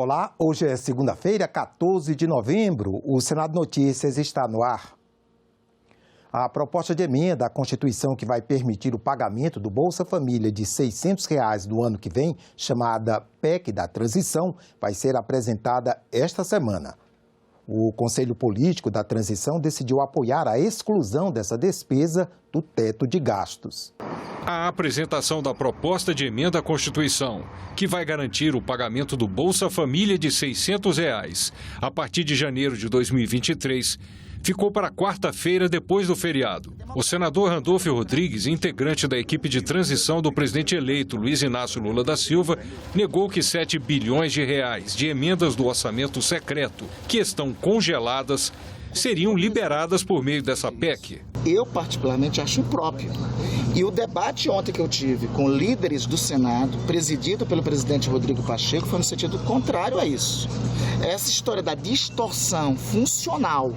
Olá, hoje é segunda-feira, 14 de novembro. O Senado Notícias está no ar. A proposta de emenda à Constituição que vai permitir o pagamento do Bolsa Família de R$ 600 no ano que vem, chamada PEC da Transição, vai ser apresentada esta semana. O Conselho Político da Transição decidiu apoiar a exclusão dessa despesa do teto de gastos. A apresentação da proposta de emenda à Constituição, que vai garantir o pagamento do Bolsa Família de R$ 600 a partir de janeiro de 2023, ficou para quarta-feira depois do feriado. O senador Randolfo Rodrigues, integrante da equipe de transição do presidente eleito Luiz Inácio Lula da Silva, negou que R$ 7 bilhões de emendas do orçamento secreto, que estão congeladas, seriam liberadas por meio dessa PEC. Eu, particularmente, acho impróprio. E o debate ontem que eu tive com líderes do Senado, presidido pelo presidente Rodrigo Pacheco, foi no sentido contrário a isso. Essa história da distorção funcional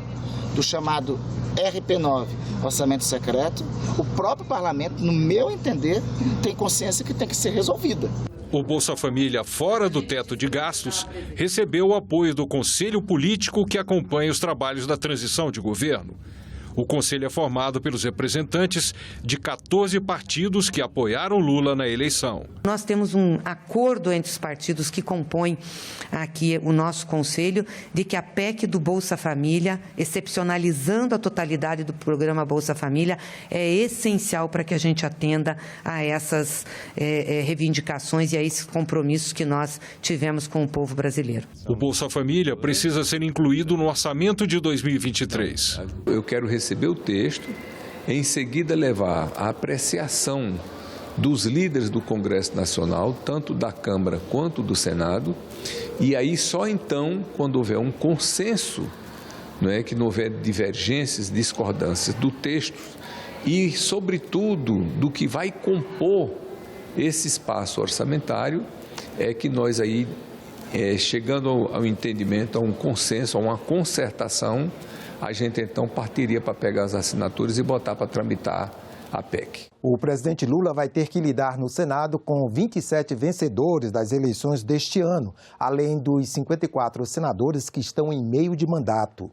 do chamado RP9, orçamento secreto, o próprio parlamento, no meu entender, tem consciência que tem que ser resolvida. O Bolsa Família, fora do teto de gastos, recebeu o apoio do Conselho Político que acompanha os trabalhos da transição de governo. O Conselho é formado pelos representantes de 14 partidos que apoiaram Lula na eleição. Nós temos um acordo entre os partidos que compõem aqui o nosso Conselho de que a PEC do Bolsa Família, excepcionalizando a totalidade do programa Bolsa Família, é essencial para que a gente atenda a essas reivindicações e a esses compromissos que nós tivemos com o povo brasileiro. O Bolsa Família precisa ser incluído no orçamento de 2023. Eu quero receber o texto, em seguida levar a apreciação dos líderes do Congresso Nacional, tanto da Câmara quanto do Senado, e aí só então, quando houver um consenso, que não houver divergências, discordâncias do texto e, sobretudo, do que vai compor esse espaço orçamentário, é que nós aí, chegando ao entendimento, a um consenso, a uma concertação, a gente então partiria para pegar as assinaturas e botar para tramitar a PEC. O presidente Lula vai ter que lidar no Senado com 27 vencedores das eleições deste ano, além dos 54 senadores que estão em meio de mandato.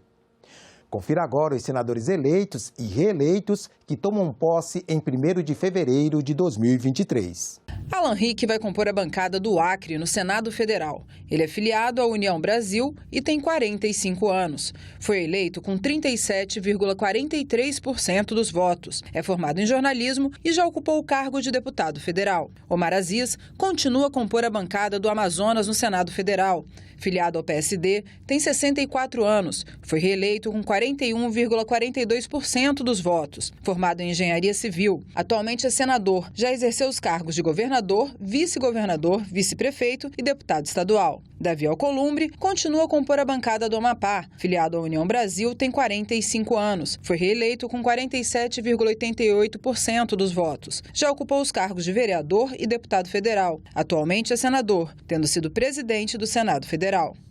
Confira agora os senadores eleitos e reeleitos que tomam posse em 1º de fevereiro de 2023. Alan Rick vai compor a bancada do Acre no Senado Federal. Ele é filiado à União Brasil e tem 45 anos. Foi eleito com 37,43% dos votos. É formado em jornalismo e já ocupou o cargo de deputado federal. Omar Aziz continua a compor a bancada do Amazonas no Senado Federal. Filiado ao PSD, tem 64 anos. Foi reeleito com 41,42% dos votos. Formado em engenharia civil. Atualmente é senador. Já exerceu os cargos de governador, vice-governador, vice-prefeito e deputado estadual. Davi Alcolumbre continua a compor a bancada do Amapá. Filiado à União Brasil, tem 45 anos. Foi reeleito com 47,88% dos votos. Já ocupou os cargos de vereador e deputado federal. Atualmente é senador, tendo sido presidente do Senado Federal.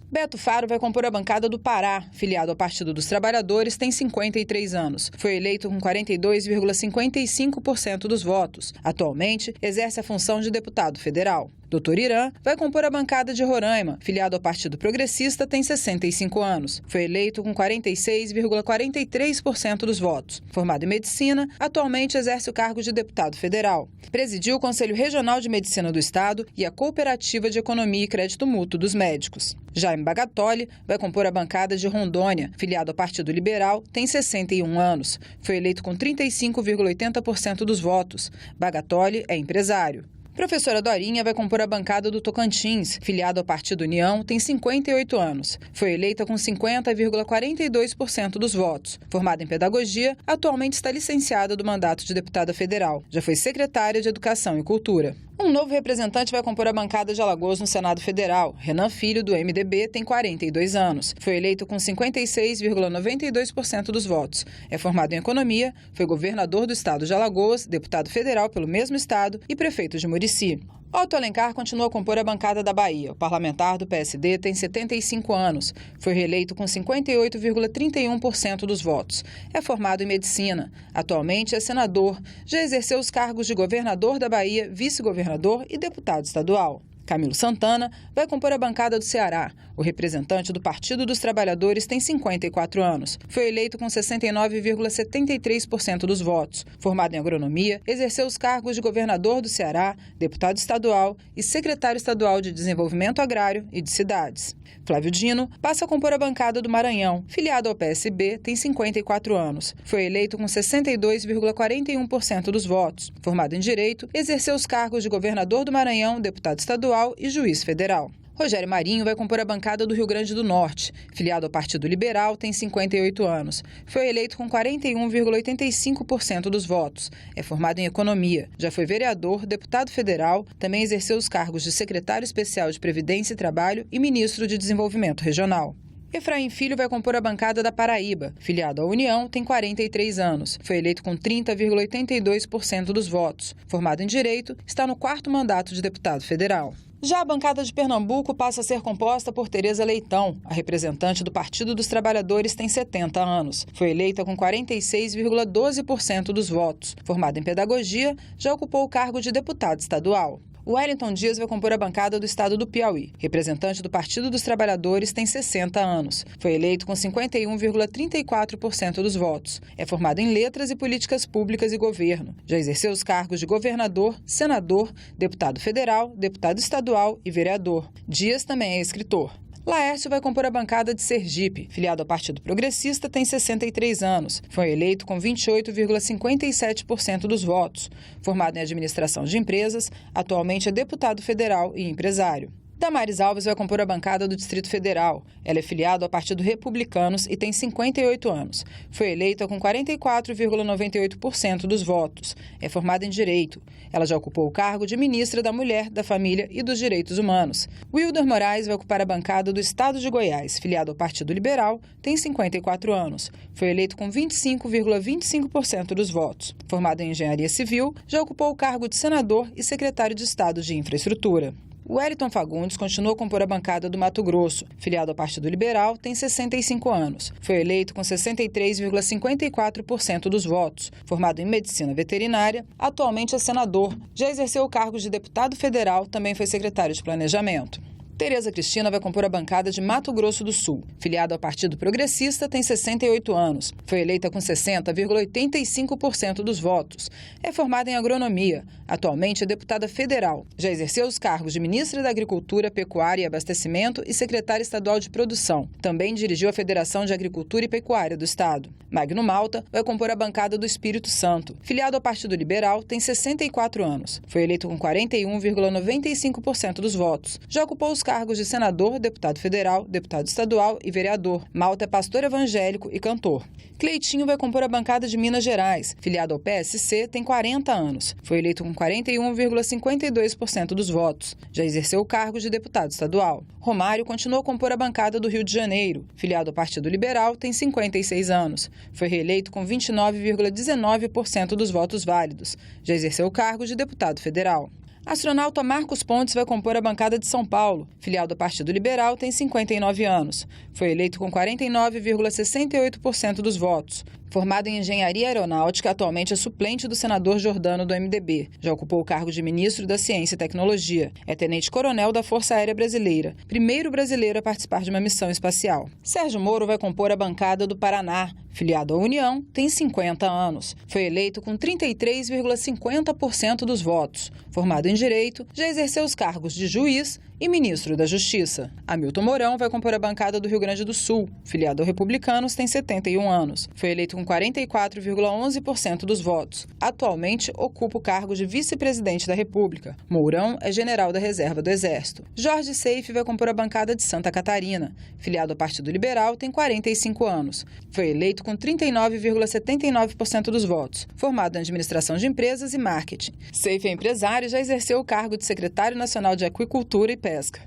Beto Faro vai compor a bancada do Pará. Filiado ao Partido dos Trabalhadores, tem 53 anos. Foi eleito com 42,55% dos votos. Atualmente, exerce a função de deputado federal. Dr. Irã vai compor a bancada de Roraima. Filiado ao Partido Progressista, tem 65 anos. Foi eleito com 46,43% dos votos. Formado em medicina, atualmente exerce o cargo de deputado federal. Presidiu o Conselho Regional de Medicina do Estado e a Cooperativa de Economia e Crédito Mútuo dos Médicos. Jaime Bagatoli vai compor a bancada de Rondônia. Filiado ao Partido Liberal, tem 61 anos. Foi eleito com 35,80% dos votos. Bagatoli é empresário. Professora Dorinha vai compor a bancada do Tocantins. Filiado ao Partido União, tem 58 anos. Foi eleita com 50,42% dos votos. Formada em pedagogia, atualmente está licenciada do mandato de deputada federal. Já foi secretária de Educação e Cultura. Um novo representante vai compor a bancada de Alagoas no Senado Federal. Renan Filho, do MDB, tem 42 anos. Foi eleito com 56,92% dos votos. É formado em economia, foi governador do estado de Alagoas, deputado federal pelo mesmo estado e prefeito de Murici. Otto Alencar continua a compor a bancada da Bahia. O parlamentar do PSD tem 75 anos. Foi reeleito com 58,31% dos votos. É formado em medicina. Atualmente é senador. Já exerceu os cargos de governador da Bahia, vice-governador e deputado estadual. Camilo Santana vai compor a bancada do Ceará. O representante do Partido dos Trabalhadores tem 54 anos. Foi eleito com 69,73% dos votos. Formado em agronomia, exerceu os cargos de governador do Ceará, deputado estadual e secretário estadual de Desenvolvimento Agrário e de Cidades. Flávio Dino passa a compor a bancada do Maranhão. Filiado ao PSB, tem 54 anos. Foi eleito com 62,41% dos votos. Formado em Direito, exerceu os cargos de governador do Maranhão, deputado estadual e juiz federal. Rogério Marinho vai compor a bancada do Rio Grande do Norte. Filiado ao Partido Liberal, tem 58 anos. Foi eleito com 41,85% dos votos. É formado em Economia. Já foi vereador, deputado federal, também exerceu os cargos de secretário especial de Previdência e Trabalho e ministro de Desenvolvimento Regional. Efraim Filho vai compor a bancada da Paraíba. Filiado à União, tem 43 anos. Foi eleito com 30,82% dos votos. Formado em Direito, está no 4º mandato de deputado federal. Já a bancada de Pernambuco passa a ser composta por Tereza Leitão. A representante do Partido dos Trabalhadores tem 70 anos. Foi eleita com 46,12% dos votos. Formada em Pedagogia, já ocupou o cargo de deputado estadual. Wellington Dias vai compor a bancada do estado do Piauí. Representante do Partido dos Trabalhadores, tem 60 anos. Foi eleito com 51,34% dos votos. É formado em Letras e Políticas Públicas e Governo. Já exerceu os cargos de governador, senador, deputado federal, deputado estadual e vereador. Dias também é escritor. Laércio vai compor a bancada de Sergipe. Filiado ao Partido Progressista, tem 63 anos. Foi eleito com 28,57% dos votos. Formado em Administração de Empresas, atualmente é deputado federal e empresário. Damares Alves vai compor a bancada do Distrito Federal. Ela é filiada ao Partido Republicanos e tem 58 anos. Foi eleita com 44,98% dos votos. É formada em Direito. Ela já ocupou o cargo de Ministra da Mulher, da Família e dos Direitos Humanos. Wilder Moraes vai ocupar a bancada do Estado de Goiás. Filiado ao Partido Liberal, tem 54 anos. Foi eleito com 25,25% dos votos. Formado em Engenharia Civil, já ocupou o cargo de senador e secretário de Estado de Infraestrutura. Wellington Fagundes continua a compor a bancada do Mato Grosso. Filiado ao Partido Liberal, tem 65 anos. Foi eleito com 63,54% dos votos. Formado em Medicina Veterinária, atualmente é senador. Já exerceu o cargo de deputado federal, também foi secretário de Planejamento. Tereza Cristina vai compor a bancada de Mato Grosso do Sul. Filiada ao Partido Progressista, tem 68 anos. Foi eleita com 60,85% dos votos. É formada em Agronomia. Atualmente é deputada federal. Já exerceu os cargos de Ministra da Agricultura, Pecuária e Abastecimento e secretária estadual de Produção. Também dirigiu a Federação de Agricultura e Pecuária do Estado. Magno Malta vai compor a bancada do Espírito Santo. Filiado ao Partido Liberal, tem 64 anos. Foi eleito com 41,95% dos votos. Já ocupou os cargos de senador, deputado federal, deputado estadual e vereador. Malta é pastor evangélico e cantor. Cleitinho vai compor a bancada de Minas Gerais. Filiado ao PSC, tem 40 anos. Foi eleito com 41,52% dos votos. Já exerceu o cargo de deputado estadual. Romário continuou a compor a bancada do Rio de Janeiro. Filiado ao Partido Liberal, tem 56 anos. Foi reeleito com 29,19% dos votos válidos. Já exerceu o cargo de deputado federal. Astronauta Marcos Pontes vai compor a bancada de São Paulo. Filiado ao Partido Liberal, tem 59 anos. Foi eleito com 49,68% dos votos. Formado em Engenharia Aeronáutica, atualmente é suplente do senador Jordano do MDB. Já ocupou o cargo de Ministro da Ciência e Tecnologia. É tenente-coronel da Força Aérea Brasileira, primeiro brasileiro a participar de uma missão espacial. Sérgio Moro vai compor a bancada do Paraná. Filiado à União, tem 50 anos. Foi eleito com 33,50% dos votos. Formado em Direito, já exerceu os cargos de juiz e ministro da Justiça. Hamilton Mourão vai compor a bancada do Rio Grande do Sul. Filiado ao Republicanos, tem 71 anos. Foi eleito com 44,11% dos votos. Atualmente, ocupa o cargo de vice-presidente da República. Mourão é general da Reserva do Exército. Jorge Seife vai compor a bancada de Santa Catarina. Filiado ao Partido Liberal, tem 45 anos. Foi eleito com 39,79% dos votos. Formado em Administração de Empresas e Marketing. Seife é empresário e já exerceu o cargo de secretário nacional de Aquicultura e Pesca.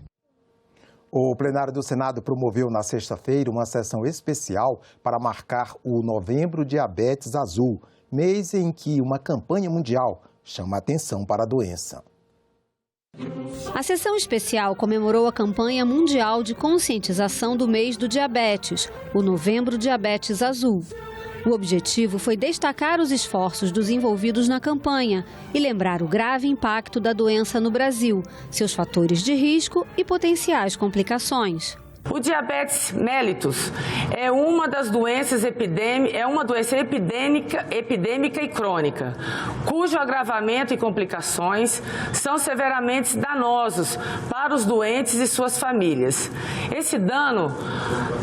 O plenário do Senado promoveu na sexta-feira uma sessão especial para marcar o Novembro Diabetes Azul, mês em que uma campanha mundial chama a atenção para a doença. A sessão especial comemorou a campanha mundial de conscientização do mês do diabetes, o Novembro Diabetes Azul. O objetivo foi destacar os esforços dos envolvidos na campanha e lembrar o grave impacto da doença no Brasil, seus fatores de risco e potenciais complicações. O diabetes mellitus é uma doença epidêmica e crônica, cujo agravamento e complicações são severamente danosos para os doentes e suas famílias. Esse dano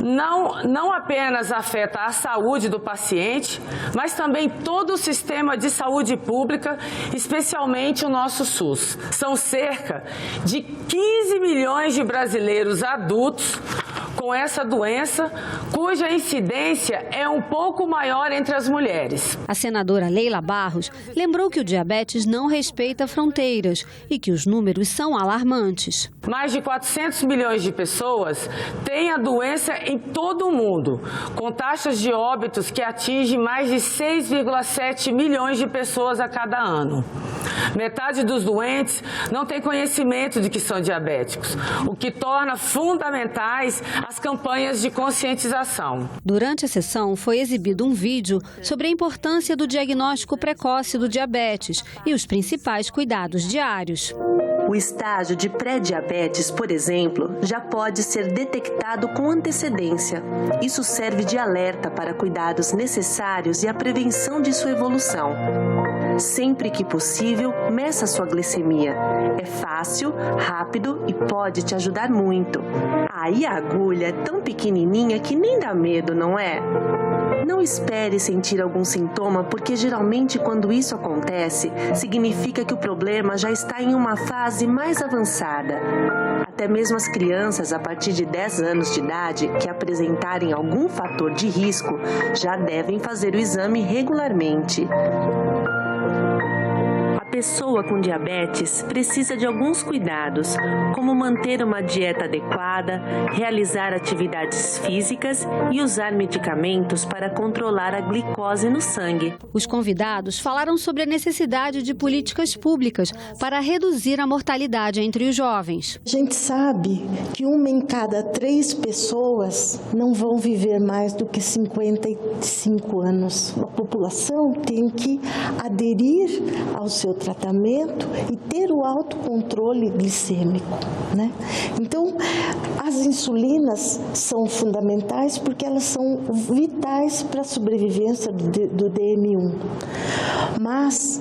não apenas afeta a saúde do paciente, mas também todo o sistema de saúde pública, especialmente o nosso SUS. São cerca de 15 milhões de brasileiros adultos com essa doença, cuja incidência é um pouco maior entre as mulheres. A senadora Leila Barros lembrou que o diabetes não respeita fronteiras e que os números são alarmantes. Mais de 400 milhões de pessoas têm a doença em todo o mundo, com taxas de óbitos que atingem mais de 6,7 milhões de pessoas a cada ano. Metade dos doentes não tem conhecimento de que são diabéticos, o que torna fundamentais as campanhas de conscientização. Durante a sessão foi exibido um vídeo sobre a importância do diagnóstico precoce do diabetes e os principais cuidados diários. O estágio de pré-diabetes, por exemplo, já pode ser detectado com antecedência. Isso serve de alerta para cuidados necessários e a prevenção de sua evolução. Sempre que possível, meça sua glicemia. É fácil, rápido e pode te ajudar muito. Aí a agulha é tão pequenininha que nem dá medo, não é? Não espere sentir algum sintoma, porque geralmente quando isso acontece, significa que o problema já está em uma fase mais avançada. Até mesmo as crianças a partir de 10 anos de idade que apresentarem algum fator de risco já devem fazer o exame regularmente. A pessoa com diabetes precisa de alguns cuidados, como manter uma dieta adequada, realizar atividades físicas e usar medicamentos para controlar a glicose no sangue. Os convidados falaram sobre a necessidade de políticas públicas para reduzir a mortalidade entre os jovens. A gente sabe que 1 em cada 3 pessoas não vão viver mais do que 55 anos. A população tem que aderir ao seu tratamento e ter o autocontrole glicêmico, né? Então, as insulinas são fundamentais porque elas são vitais para a sobrevivência do DM1. Mas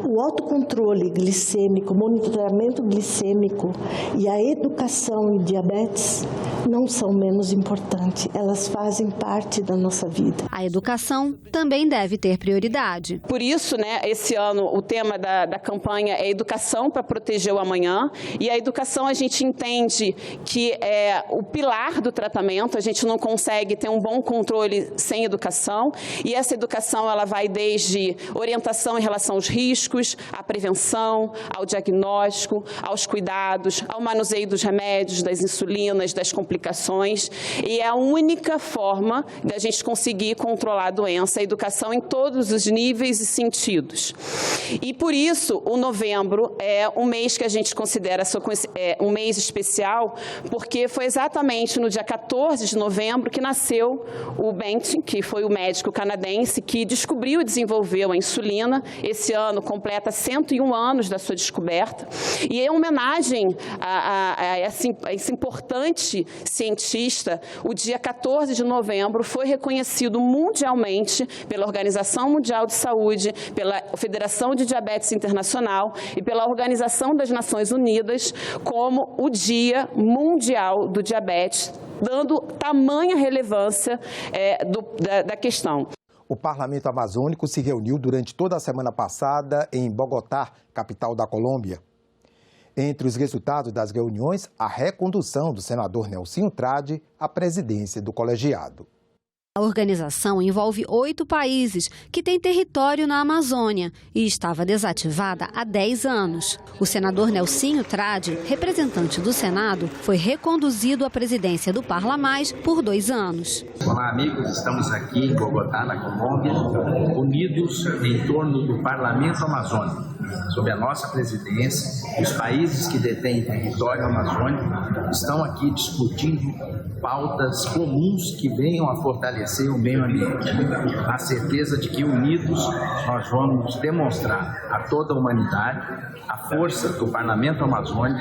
o autocontrole glicêmico, o monitoramento glicêmico e a educação em diabetes não são menos importantes. Elas fazem parte da nossa vida. A educação também deve ter prioridade. Por isso, esse ano o tema da campanha é educação para proteger o amanhã. E a educação a gente entende que é o pilar do tratamento. A gente não consegue ter um bom controle sem educação. E essa educação ela vai desde orientação em relação aos riscos, à prevenção, ao diagnóstico, aos cuidados, ao manuseio dos remédios, das insulinas, das complicações. E é a única forma da gente conseguir controlar a doença, a educação em todos os níveis e sentidos. E por isso, o novembro é um mês que a gente considera um mês especial, porque foi exatamente no dia 14 de novembro que nasceu o Bentin, que foi o médico canadense que descobriu e desenvolveu a insulina. Esse ano completa 101 anos da sua descoberta. E em homenagem a esse importante cientista, o dia 14 de novembro foi reconhecido mundialmente pela Organização Mundial de Saúde, pela Federação de Diabetes Internacional e pela Organização das Nações Unidas como o Dia Mundial do Diabetes, dando tamanha relevância da questão. O Parlamento Amazônico se reuniu durante toda a semana passada em Bogotá, capital da Colômbia. Entre os resultados das reuniões, a recondução do senador Nelsinho Trade à presidência do colegiado. A organização envolve 8 países que têm território na Amazônia e estava desativada há 10 anos. O senador Nelsinho Trade, representante do Senado, foi reconduzido à presidência do Parlamais por 2 anos. Olá, amigos. Estamos aqui em Bogotá, na Colômbia, unidos em torno do Parlamento Amazônico. Sob a nossa presidência, os países que detêm território amazônico estão aqui discutindo pautas comuns que venham a fortalecer fortalecer o meio ambiente. A certeza de que unidos nós vamos demonstrar a toda a humanidade a força do Parlamento Amazônico,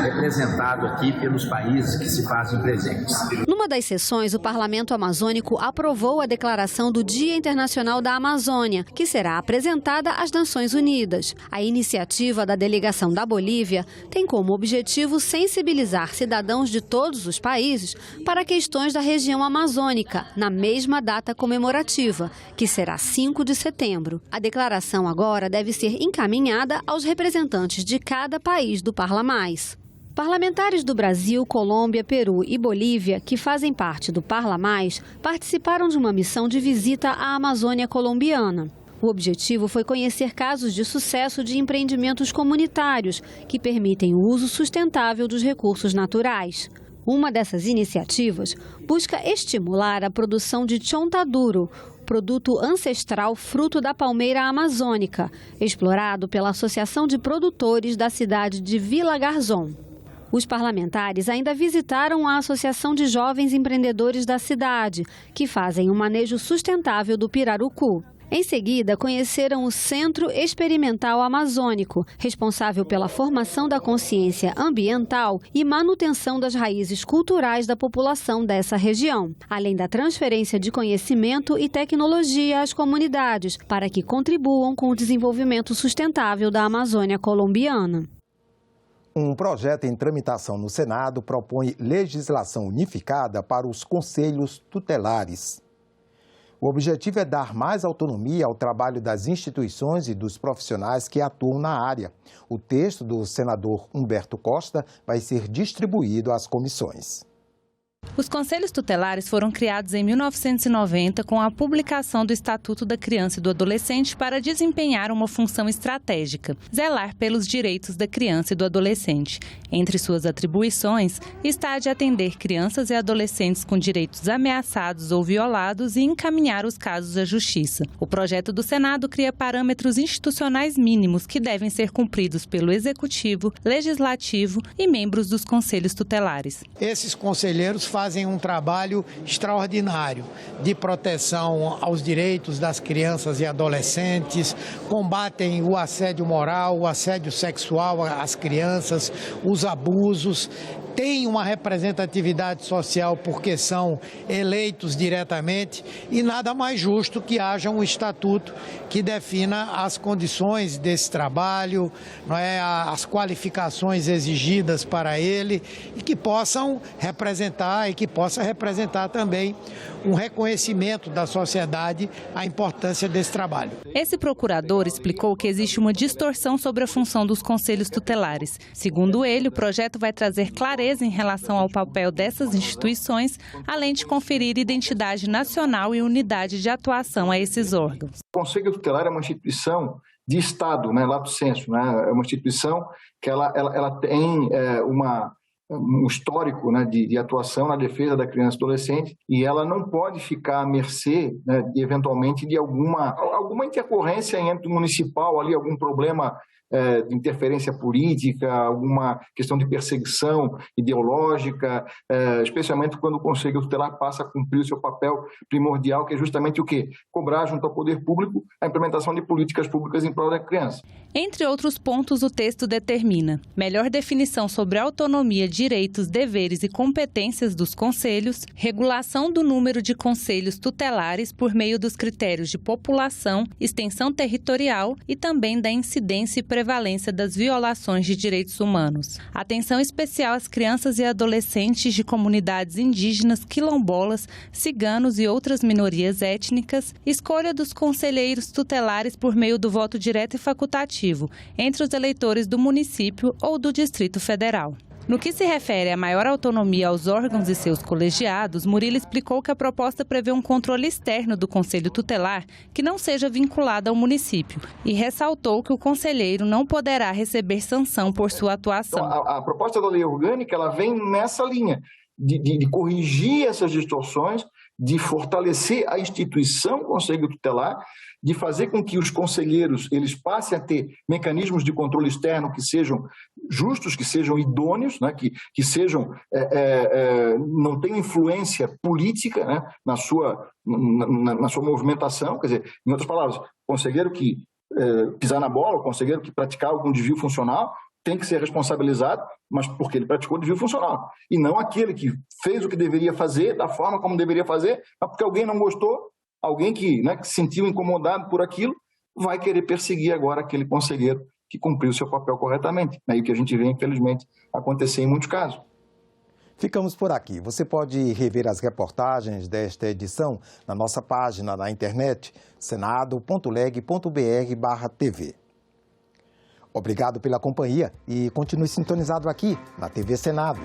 representado aqui pelos países que se fazem presentes. Numa das sessões, o Parlamento Amazônico aprovou a declaração do Dia Internacional da Amazônia, que será apresentada às Nações Unidas. A iniciativa da delegação da Bolívia tem como objetivo sensibilizar cidadãos de todos os países para questões da região amazônica, na mesma data comemorativa, que será 5 de setembro. A declaração agora deve ser encaminhada aos representantes de cada país do Parlamais. Parlamentares do Brasil, Colômbia, Peru e Bolívia, que fazem parte do Parlamais, participaram de uma missão de visita à Amazônia colombiana. O objetivo foi conhecer casos de sucesso de empreendimentos comunitários que permitem o uso sustentável dos recursos naturais. Uma dessas iniciativas busca estimular a produção de chontaduro, produto ancestral fruto da palmeira amazônica, explorado pela Associação de Produtores da cidade de Vila Garzón. Os parlamentares ainda visitaram a Associação de Jovens Empreendedores da cidade, que fazem o manejo sustentável do pirarucu. Em seguida, conheceram o Centro Experimental Amazônico, responsável pela formação da consciência ambiental e manutenção das raízes culturais da população dessa região, além da transferência de conhecimento e tecnologia às comunidades, para que contribuam com o desenvolvimento sustentável da Amazônia colombiana. Um projeto em tramitação no Senado propõe legislação unificada para os conselhos tutelares. O objetivo é dar mais autonomia ao trabalho das instituições e dos profissionais que atuam na área. O texto do senador Humberto Costa vai ser distribuído às comissões. Os conselhos tutelares foram criados em 1990 com a publicação do Estatuto da Criança e do Adolescente para desempenhar uma função estratégica, zelar pelos direitos da criança e do adolescente. Entre suas atribuições está a de atender crianças e adolescentes com direitos ameaçados ou violados e encaminhar os casos à Justiça. O projeto do Senado cria parâmetros institucionais mínimos que devem ser cumpridos pelo Executivo, Legislativo e membros dos conselhos tutelares. Esses conselheiros fazem um trabalho extraordinário de proteção aos direitos das crianças e adolescentes, combatem o assédio moral, o assédio sexual às crianças, os abusos, têm uma representatividade social porque são eleitos diretamente e nada mais justo que haja um estatuto que defina as condições desse trabalho, não é, as qualificações exigidas para ele e que possam representar e que possa representar também um reconhecimento da sociedade à importância desse trabalho. Esse procurador explicou que existe uma distorção sobre a função dos conselhos tutelares. Segundo ele, o projeto vai trazer clareza em relação ao papel dessas instituições, além de conferir identidade nacional e unidade de atuação a esses órgãos. O Conselho Tutelar é uma instituição de Estado, né, lato sensu, né, é uma instituição que ela tem um histórico, né, de atuação na defesa da criança e adolescente e ela não pode ficar à mercê, né, eventualmente de alguma intercorrência em âmbito municipal, ali, algum problema de interferência política, alguma questão de perseguição ideológica, especialmente quando o Conselho Tutelar passa a cumprir o seu papel primordial, que é justamente o quê? Cobrar junto ao poder público a implementação de políticas públicas em prol da criança. Entre outros pontos, o texto determina melhor definição sobre autonomia, direitos, deveres e competências dos conselhos, regulação do número de conselhos tutelares por meio dos critérios de população, extensão territorial e também da incidência e prevalência das violações de direitos humanos. Atenção especial às crianças e adolescentes de comunidades indígenas, quilombolas, ciganos e outras minorias étnicas, escolha dos conselheiros tutelares por meio do voto direto e facultativo entre os eleitores do município ou do Distrito Federal. No que se refere à maior autonomia aos órgãos e seus colegiados, Murilo explicou que a proposta prevê um controle externo do Conselho Tutelar que não seja vinculado ao município e ressaltou que o conselheiro não poderá receber sanção por sua atuação. Então, a proposta da lei orgânica ela vem nessa linha de corrigir essas distorções, de fortalecer a instituição Conselho Tutelar, de fazer com que os conselheiros eles passem a ter mecanismos de controle externo que sejam justos, que sejam idôneos, né, que sejam, não tenham influência política, né, na sua movimentação. Quer dizer, em outras palavras, o conselheiro que pisar na bola, o conselheiro que praticar algum desvio funcional, tem que ser responsabilizado, mas porque ele praticou desvio funcional. E não aquele que fez o que deveria fazer, da forma como deveria fazer, mas porque alguém não gostou, alguém que, né, que se sentiu incomodado por aquilo, vai querer perseguir agora aquele conselheiro que cumpriu seu papel corretamente. É o que a gente vê, infelizmente, acontecer em muitos casos. Ficamos por aqui. Você pode rever as reportagens desta edição na nossa página na internet, senado.leg.br/TV. Obrigado pela companhia e continue sintonizado aqui na TV Senado.